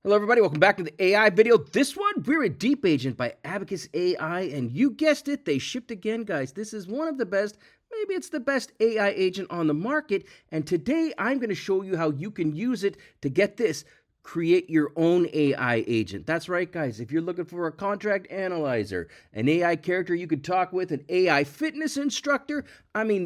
Hello everybody, welcome back to the AI video. This one, we're a Deep Agent by Abacus AI, and you guessed it, they shipped again, guys. This is one of the best, maybe it's the best AI agent on the market, and today I'm going to show you how you can use it to get this, create your own AI agent. That's right, guys. If you're looking for a contract analyzer, an AI character you could talk with, an AI fitness instructor,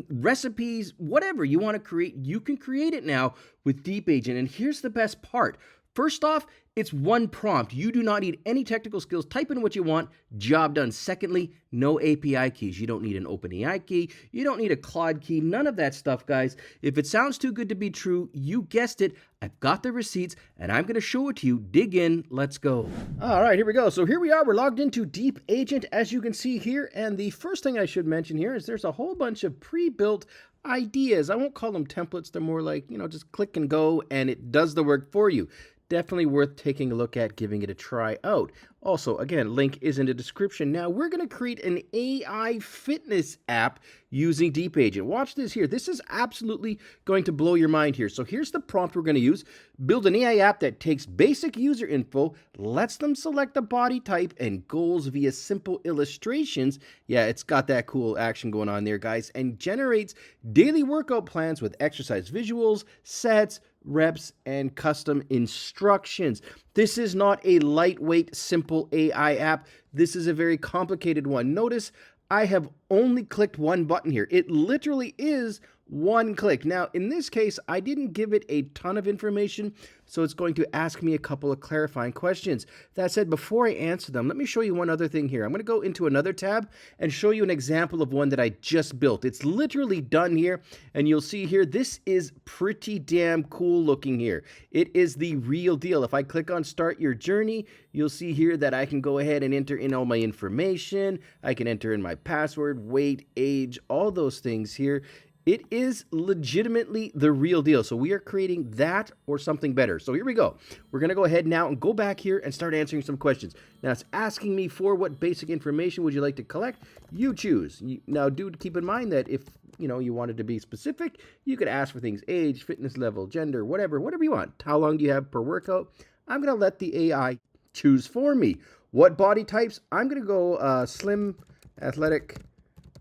recipes, whatever you want to create, you can create it now with Deep Agent. And here's the best part. First off, it's one prompt. You do not need any technical skills. Type in what you want, job done. Secondly, no API keys. You don't need an OpenAI key. You don't need a Claude key. None of that stuff, guys. If it sounds too good to be true, you guessed it. I've got the receipts, and I'm going to show it to you. Dig in. Let's go. All right, here we go. So here we are. We're logged into Deep Agent, as you can see here. And the first thing I should mention here is there's a whole bunch of pre-built ideas. I won't call them templates. They're more like, just click and go, and it does the work for you. Definitely worth taking a look at, giving it a try out. Also, again, link is in the description. Now, we're going to create an AI fitness app using Deep Agent. Watch this here. This is absolutely going to blow your mind here. So here's the prompt we're going to use. Build an AI app that takes basic user info, lets them select a body type and goals via simple illustrations. Yeah, it's got that cool action going on there, guys. And generates daily workout plans with exercise visuals, sets, reps, and custom instructions. This is not a lightweight, simple AI app. This is a very complicated one. Notice I have only clicked one button here. It literally is one click. Now, in this case, I didn't give it a ton of information, so it's going to ask me a couple of clarifying questions. That said, before I answer them, let me show you one other thing here. I'm going to go into another tab and show you an example of one that I just built. It's literally done here, and you'll see here, this is pretty damn cool looking here. It is the real deal. If I click on Start Your Journey, you'll see here that I can go ahead and enter in all my information. I can enter in my password, weight, age, all those things here. It is legitimately the real deal. So we are creating that or something better. So here we go. We're going to go ahead now and go back here and start answering some questions. Now it's asking me for what basic information would you like to collect. You choose. Now do keep in mind that if you wanted to be specific, you could ask for things: age, fitness level, gender, whatever you want. How long do you have per workout? I'm going to let the AI choose for me. What body types? I'm going to go slim, athletic,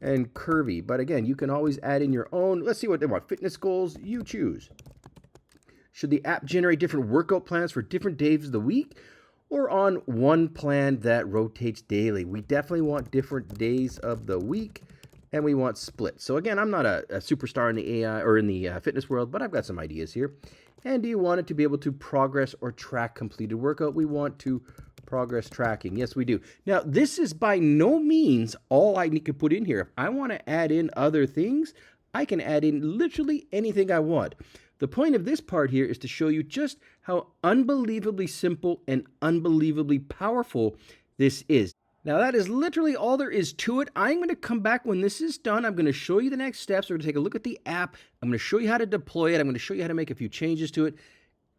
and curvy. But again, you can always add in your own. Let's see what they want. Fitness goals, you choose. Should the app generate different workout plans for different days of the week, or on one plan that rotates daily? We definitely want different days of the week, and we want split. So again, I'm not a superstar in the AI or in the fitness world, but I've got some ideas here. And do you want it to be able to progress or track completed workout? We want to progress tracking. Yes, we do. Now, this is by no means all I need to put in here. If I want to add in other things, I can add in literally anything I want. The point of this part here is to show you just how unbelievably simple and unbelievably powerful this is. Now, that is literally all there is to it. I'm going to come back when this is done. I'm going to show you the next steps. We're going to take a look at the app. I'm going to show you how to deploy it. I'm going to show you how to make a few changes to it.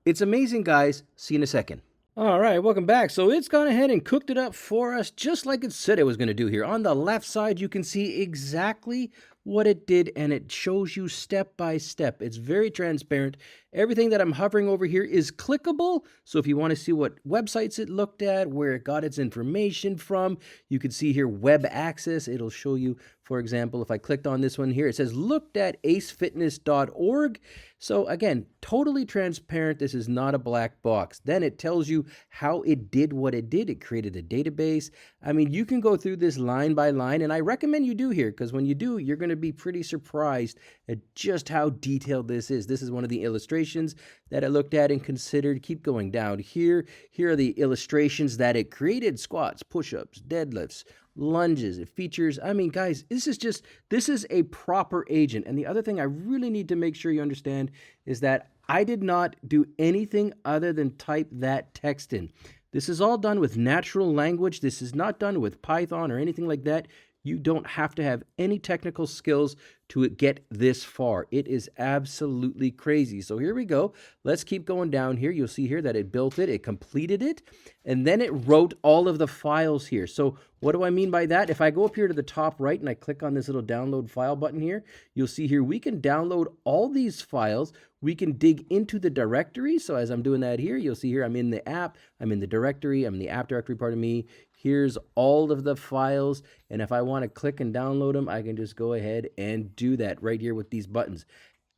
It's amazing, guys. See you in a second. All right, welcome back. So it's gone ahead and cooked it up for us just like it said it was going to do here. On the left side, you can see exactly what it did, and it shows you step by step. It's very transparent. Everything that I'm hovering over here is clickable. So if you want to see what websites it looked at, where it got its information from, you can see here web access. It'll show you, for example, if I clicked on this one here, it says looked at acefitness.org. So again, totally transparent. This is not a black box. Then it tells you how it did what it did. It created a database. You can go through this line by line, and I recommend you do here, because when you do, you're going to be pretty surprised at just how detailed this is. This is one of the illustrations that I looked at and considered. Keep going down here. Here are the illustrations that it created: squats, push-ups, deadlifts, lunges. It features, guys, this is a proper agent. And the other thing I really need to make sure you understand is that I did not do anything other than type that text in. This is all done with natural language. This is not done with Python or anything like that. You don't have to have any technical skills to get this far. It is absolutely crazy. So here we go. Let's keep going down here. You'll see here that it built it, it completed it, and then it wrote all of the files here. So what do I mean by that? If I go up here to the top right and I click on this little download file button here, you'll see here we can download all these files. We can dig into the directory. So as I'm doing that here, you'll see here I'm in the app, I'm in the directory, I'm in the app directory, pardon me. Here's all of the files, and if I want to click and download them, I can just go ahead and do that right here with these buttons.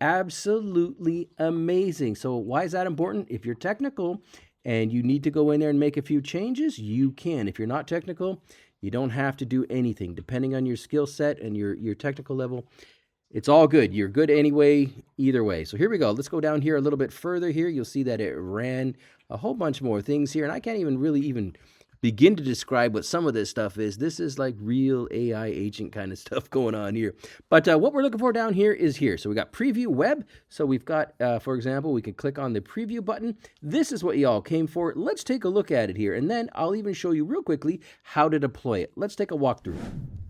Absolutely amazing. So why is that important? If you're technical and you need to go in there and make a few changes, you can. If you're not technical, you don't have to do anything. Depending on your skill set and your technical level, it's all good. You're good anyway, either way. So here we go. Let's go down here a little bit further here. You'll see that it ran a whole bunch more things here, and I can't even really begin to describe what some of this stuff is. This is like real AI agent kind of stuff going on here. But what we're looking for down here is here. So we got preview web. So we've got, for example, we can click on the preview button. This is what y'all came for. Let's take a look at it here. And then I'll even show you real quickly how to deploy it. Let's take a walkthrough.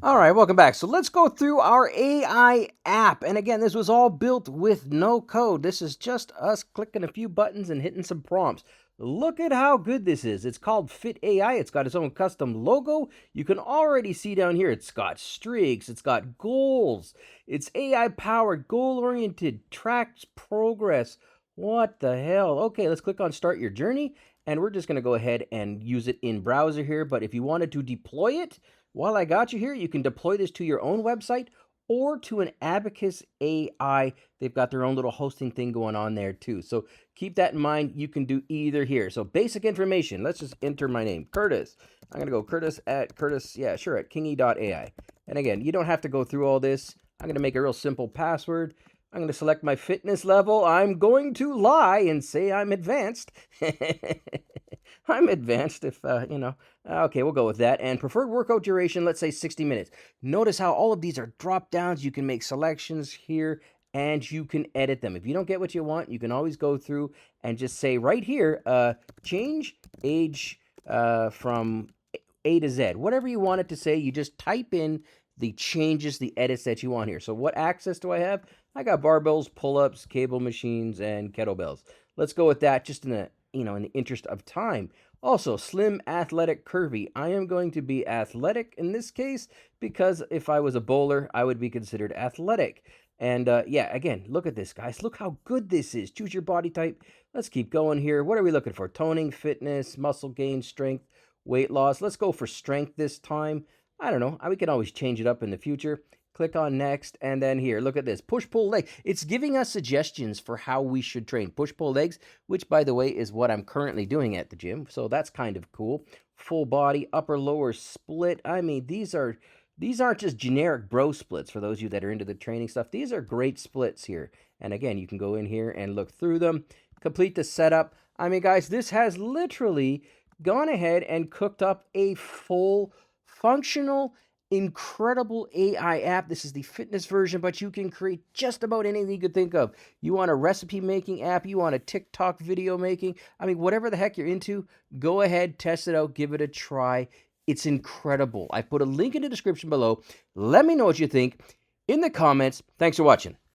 All right, welcome back. So let's go through our AI app. And again, this was all built with no code. This is just us clicking a few buttons and hitting some prompts. Look at how good this is. It's called Fit AI. It's got its own custom logo. You can already see down here, it's got streaks, it's got goals. It's AI powered, goal oriented, tracks progress. What the hell? Okay, let's click on start your journey. And we're just going to go ahead and use it in browser here. But if you wanted to deploy it, while I got you here, you can deploy this to your own website or to an Abacus AI. They've got their own little hosting thing going on there too. So keep that in mind. You can do either here. So basic information. Let's just enter my name, Curtis. I'm going to go Curtis, at Kingy.ai. And again, you don't have to go through all this. I'm going to make a real simple password. I'm going to select my fitness level. I'm going to lie and say I'm advanced. I'm advanced if, okay, we'll go with that. And preferred workout duration, let's say 60 minutes. Notice how all of these are drop downs. You can make selections here and you can edit them. If you don't get what you want, you can always go through and just say right here, change age from A to Z. Whatever you want it to say, you just type in the changes, the edits that you want here. So what access do I have? I got barbells, pull-ups, cable machines, and kettlebells. Let's go with that just in the, in the interest of time. Also, slim, athletic, curvy. I am going to be athletic in this case because if I was a bowler, I would be considered athletic. And yeah, again, look at this, guys. Look how good this is. Choose your body type. Let's keep going here. What are we looking for? Toning, fitness, muscle gain, strength, weight loss. Let's go for strength this time. I don't know. We can always change it up in the future. Click on next, and then here, look at this. Push-pull leg. It's giving us suggestions for how we should train. Push-pull legs, which, by the way, is what I'm currently doing at the gym. So that's kind of cool. Full body, upper-lower split. I mean, these aren't just generic bro splits for those of you that are into the training stuff. These are great splits here. And again, you can go in here and look through them. Complete the setup. I mean, guys, this has literally gone ahead and cooked up a full functional, incredible AI app. This is the fitness version, but you can create just about anything you could think of. You want a recipe making app, you want a TikTok video making, I mean, whatever the heck you're into, go ahead, test it out, give it a try. It's incredible. I put a link in the description below. Let me know what you think in the comments. Thanks for watching.